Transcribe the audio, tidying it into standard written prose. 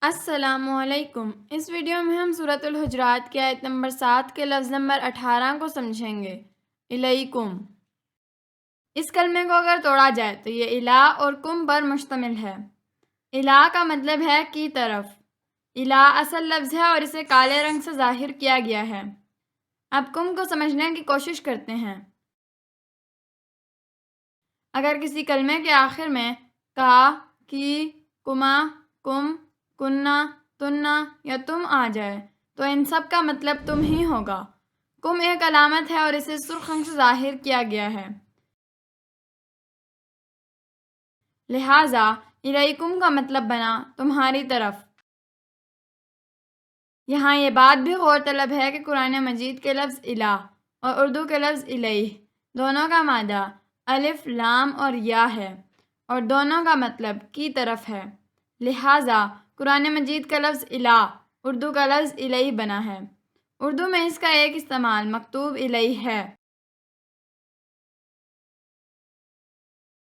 السلام علیکم۔ اس ویڈیو میں ہم سورۃ الحجرات کی آیت نمبر 7 کے لفظ نمبر 18 کو سمجھیں گے۔ الیکم۔ اس کلمے کو اگر توڑا جائے تو یہ الہ اور کم پر مشتمل ہے۔ الہ کا مطلب ہے کی طرف۔ الہ اصل لفظ ہے اور اسے کالے رنگ سے ظاہر کیا گیا ہے۔ اب کم کو سمجھنے کی کوشش کرتے ہیں۔ اگر کسی کلمے کے آخر میں کا، کی، کما، کم، کننا، تننا یا تم آ جائے تو ان سب کا مطلب تم ہی ہوگا۔ کم ایک علامت ہے اور اسے سرخ رنگ سے ظاہر کیا گیا ہے۔ لہٰذا الیکم کا مطلب بنا تمہاری طرف۔ یہاں یہ بات بھی غور طلب ہے کہ قرآن مجید کے لفظ الہ اور اردو کے لفظ الیہ دونوں کا مادہ الف، لام اور یا ہے اور دونوں کا مطلب کی طرف ہے۔ لہٰذا قرآن مجید کا لفظ الہ اردو کا لفظ الیہ بنا ہے۔ اردو میں اس کا ایک استعمال مکتوب الیہ ہے۔